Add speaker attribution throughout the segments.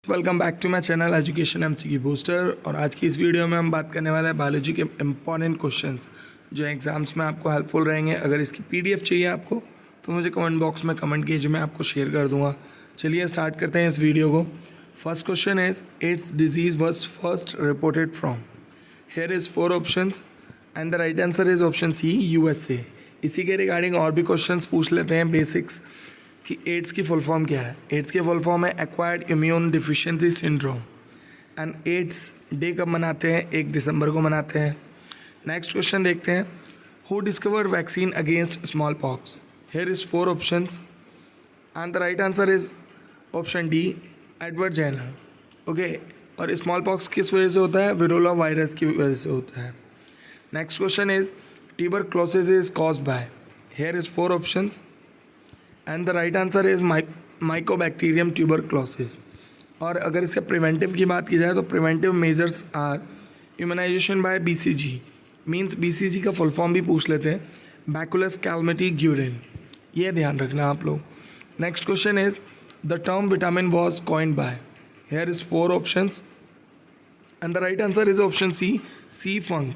Speaker 1: Welcome back to my channel education MCQ booster. और आज की इस वीडियो में हम बात करने वाले हैं बायोलॉजी के इम्पॉर्टेंट क्वेश्चंस जो एग्जाम्स में आपको हेल्पफुल रहेंगे। अगर इसकी पीडीएफ चाहिए आपको तो मुझे कमेंट बॉक्स में कमेंट कीजिए, मैं आपको शेयर कर दूंगा। चलिए स्टार्ट करते हैं इस वीडियो को। First question is AIDS disease was first reported from. Here is 4 options and the right answer is option C, USA. इसी के रिगार्डिंग और भी क्वेश्चंस पूछ लेते हैं बेसिक्स कि एड्स की फुल फॉर्म क्या है। एड्स की फुल फॉर्म है acquired immune deficiency syndrome. And AIDS day कब मनाते हैं? 1 दिसंबर को मनाते हैं। नेक्स्ट क्वेश्चन देखते हैं, who discover vaccine against small pox. Here is 4 options and the right answer is option D, Edward Jenner. Okay, और स्मॉल पॉक्स किस वजह से होता है? विरोला वायरस की वजह से होता है। Next question is tuberculosis is caused by. Here is 4 options and the right answer is mycobacterium tuberculosis. और अगर इसके प्रिवेंटिव की बात की जाए तो preventive measures are immunization by BCG. Means BCG का फुल फॉर्म भी पूछ लेते हैं, बैकुलस कैलमिटी ग्यूरिन। ये ध्यान रखना आप लोग। Next question is the term vitamin was coined by. Here is 4 options and the right answer is option C, C Funk.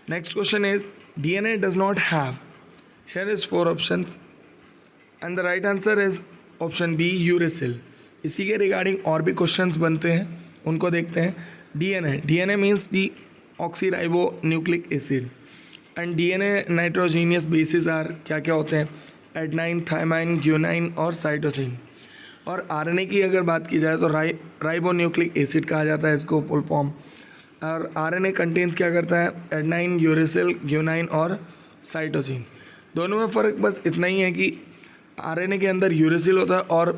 Speaker 1: Next question is DNA does not have. Here is 4 options and the right answer is option B, uracil. इसी के regarding और भी questions बनते हैं, उनको देखते हैं। DNA means deoxyribonucleic acid and DNA nitrogenous bases are क्या क्या होते हैं? एडनाइन, थायमाइन, ग्यूनाइन और साइटोसिन। और आरएनए की अगर बात की जाए तो राइबो न्यूक्लिक एसिड कहा जाता है इसको फुल फॉर्म। और आरएनए कंटेन्स क्या करता है? एडनाइन, यूरेसिल, ग्यूनाइन और साइटोसिन। दोनों में फ़र्क बस इतना ही है कि आरएनए के अंदर यूरेसिल होता है और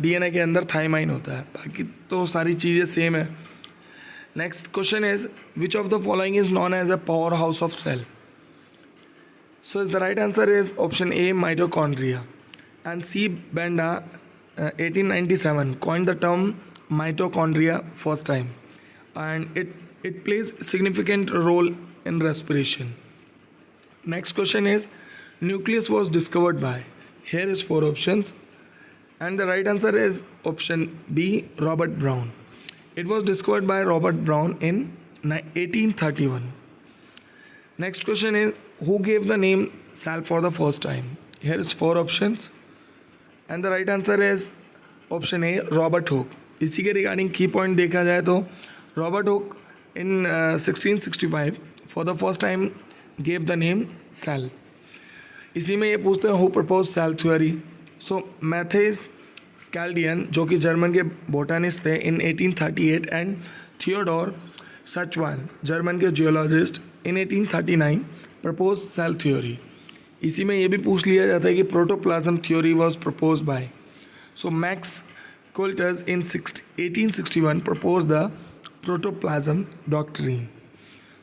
Speaker 1: डीएनए के अंदर थायमाइन होता है, बाकी तो सारी चीज़ें सेम है। Next question is which of the following is known as a power house of cell. So is the right answer is option A, mitochondria. And C Benda 1897 coined the term mitochondria first time and it plays significant role in respiration. Next question is nucleus was discovered by. Here is 4 options and the right answer is option B, Robert Brown. It was discovered by Robert Brown in 1831. Next question is who gave the name sal for the first time. Here is 4 options and the right answer is option A, Robert Hooke. इसी के regarding की point देखा जाए तो Robert Hooke in 1665 for the first time gave the name sal. इसी में ये पूछते हैं who propose cell theory. So Matthias Schleiden जो कि जर्मन के बोटानिस्ट थे in 1838 and Theodore Schwann German के geologist in 1839 propose cell theory. इसी में ये भी पूछ लिया जाता है कि protoplasm theory was propose by. So Max Schultze in 1861 propose the protoplasm doctrine.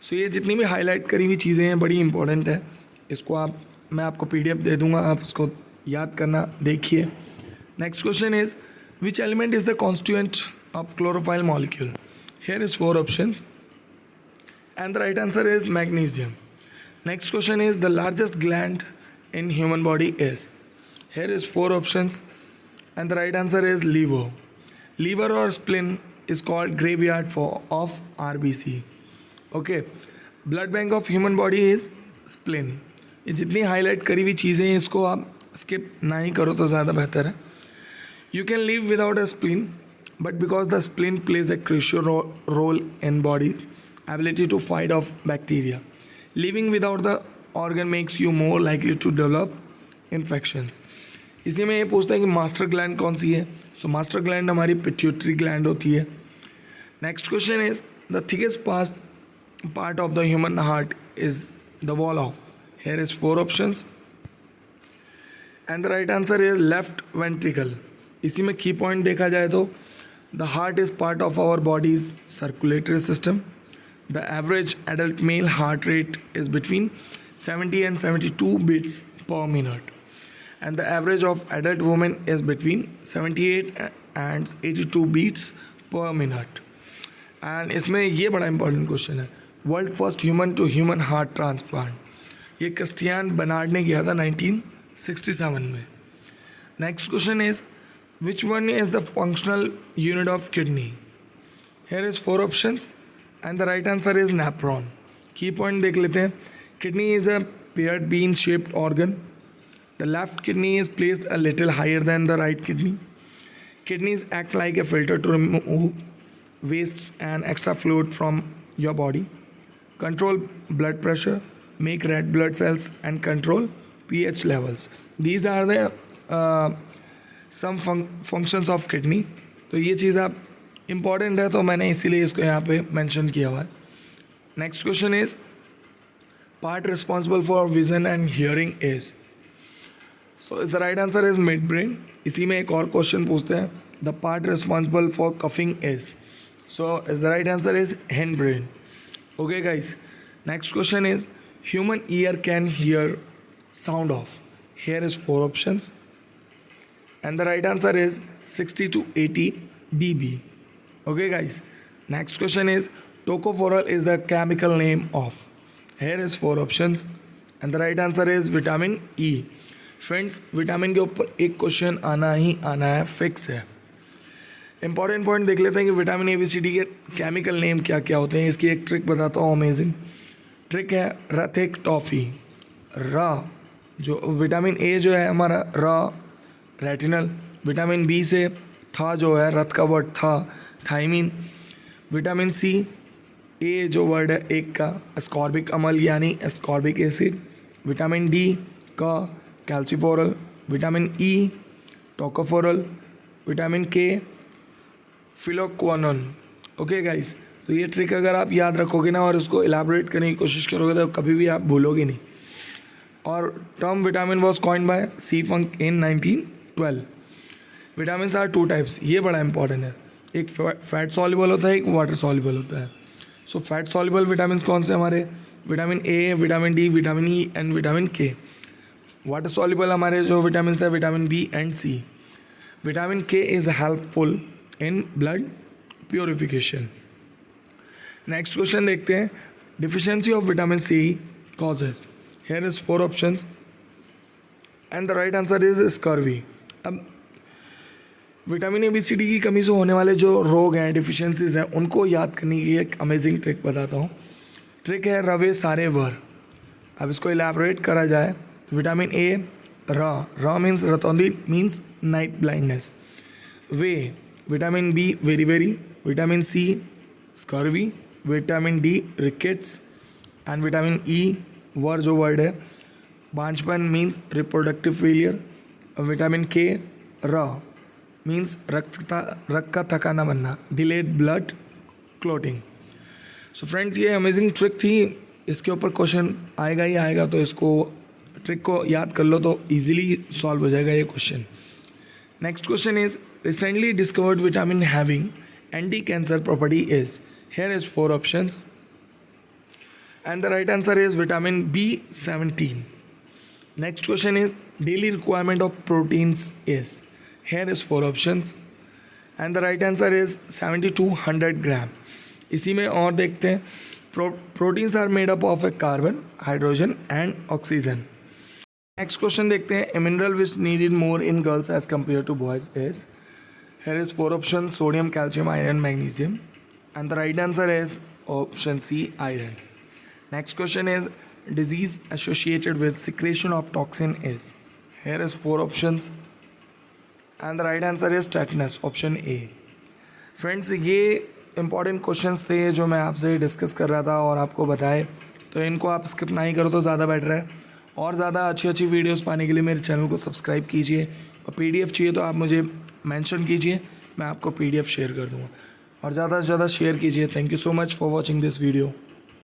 Speaker 1: So ये जितनी भी हाईलाइट करी हुई चीज़ें हैं बड़ी इंपॉर्टेंट है, इसको मैं आपको पीडीएफ दे दूंगा, आप उसको याद करना, देखिए। Next question is which element is the constituent of chlorophyll molecule. Here is 4 options and the right answer is magnesium. Next question is the largest gland in human body is. Here is 4 options and the right answer is liver. Liver और spleen is called graveyard for of RBC. Okay, blood bank of human body is spleen. ये जितनी highlight करी हुई चीज़ें हैं इसको आप skip ना ही करो तो ज़्यादा बेहतर है। You can live without a spleen but because the spleen plays a crucial role in body's ability to fight off bacteria. Living without the organ makes you more likely to develop infections. इसी में ये पूछता है कि master gland कौन सी है। So master gland हमारी pituitary gland होती है। Next question is the thickest part of the human heart is the wall of. Here is 4 options and the right answer is left ventricle. इसी में की point देखा जाए तो the heart is part of our body's circulatory system. The average adult male heart rate is between 70 and 72 beats per minute and the average of adult women is between 78 and 82 beats per minute. And इसमें ये बड़ा important question है, world first human to human heart transplant ये Christiaan Barnard ने किया था 1967 में। Next question is Which one is the functional unit of kidney? Here is 4 options and the right answer is nephron. Key point देख लेते हैं. Kidney is a paired bean shaped organ. The left kidney is placed a little higher than the right kidney. Kidneys act like a filter to remove wastes and extra fluid from your body, control blood pressure, make red blood cells and control pH levels. These are the some functions of kidney. तो ये चीज़ आप important है तो मैंने इसीलिए इसको यहाँ पे मेंशन किया हुआ है. Next question is part responsible for vision and hearing is. So is the right answer is mid brain. इसी में एक और क्वेश्चन पूछते हैं. The part responsible for coughing is. So is the right answer is hind brain. Okay guys, next question is human ear can hear sound of. Here is 4 options and the right answer is 60 to 80 dB. Okay guys, next question is tocopherol is the chemical name of. Here is 4 options and the right answer is vitamin E. Friends, vitamin के ऊपर एक question आना ही आना है, fix है. Important point देख लेते हैं कि विटामिन ABCD के केमिकल नेम क्या क्या होते हैं. इसकी एक ट्रिक बताता हूँ, अमेजिंग ट्रिक है. रथिक टॉफ़ी. रा जो विटामिन ए जो है हमारा रा रेटिनल. विटामिन बी से था जो है रथ का वर्ड था थाइमिन. विटामिन सी ए जो वर्ड है एक का एस्कॉर्बिक अम्ल यानी एस्कॉर्बिक एसिड. विटामिन डी का कैल्सिफोरल. Vitamin E टोकोफोरल. विटामिन के फिलोक्वानोन. ओके गाइस, तो ये ट्रिक अगर आप याद रखोगे ना और उसको इलाबोरेट करने की कोशिश करोगे तो कभी भी आप भूलोगे नहीं. और term vitamin was coined by C Funk in 1912. Vitamin are 2 types. ये बड़ा इंपॉर्टेंट है. एक फैट सॉल्युबल होता है, एक वाटर सॉल्युबल होता है. सो फैट सॉल्युबल विटामिन कौन से हमारे? Vitamin A, vitamin D, vitamin E and vitamin K. Water soluble हमारे जो विटामिन है vitamin B and C. Vitamin K is helpful in blood purification. Next question देखते हैं. Deficiency of vitamin C causes. Here is 4 options and the right answer is scurvy. अब vitamin ABCD की कमी से होने वाले जो रोग हैं, डिफिशियंसीज हैं, उनको याद करने की एक अमेजिंग ट्रिक बताता हूँ. ट्रिक है रवे सारे वर. अब इसको इलेबोरेट करा जाए. विटामिन ए रा मीन्स रतौंदी मीन्स नाइट ब्लाइंडनेस. वे विटामिन बी वेरी वेरी. Vitamin C scurvy. Vitamin D rickets and vitamin E वर जो वर्ड है बांझपन मीन्स रिप्रोडक्टिव फेलियर. विटामिन के रा मीन्स रक्त का थकाना बनना, delayed blood clotting. So friends, ये अमेजिंग ट्रिक थी. इसके ऊपर क्वेश्चन आएगा ही आएगा, तो इसको ट्रिक को याद कर लो तो इजीली सॉल्व हो जाएगा ये question. Next question is recently discovered vitamin having anti cancer property is. Here is 4 options and the right answer is vitamin B17. Next question is daily requirement of proteins is. Here is 4 options and the right answer is 70 to 100 gram. इसी में और देखते हैं. Proteins are made up of a carbon, hydrogen and oxygen. Next question देखते हैं. A mineral which needed more in girls as compare to boys is. Here is 4 options sodium, calcium, iron, magnesium and the right answer is option C iron. Next question is disease associated with secretion of toxin is. Here is 4 options and the right answer is tetanus, option A. Friends, ये important questions थे जो मैं आपसे discuss कर रहा था और आपको बताए, तो इनको आप स्किप नहीं करो तो ज़्यादा बेटर है. और ज़्यादा अच्छी अच्छी वीडियोस पाने के लिए मेरे चैनल को सब्सक्राइब कीजिए. और PDF चाहिए तो आप मुझे मेंशन कीजिए, मैं आपको PDF शेयर कर दूँगा. और ज़्यादा से ज़्यादा शेयर कीजिए. Thank you so much for watching this video.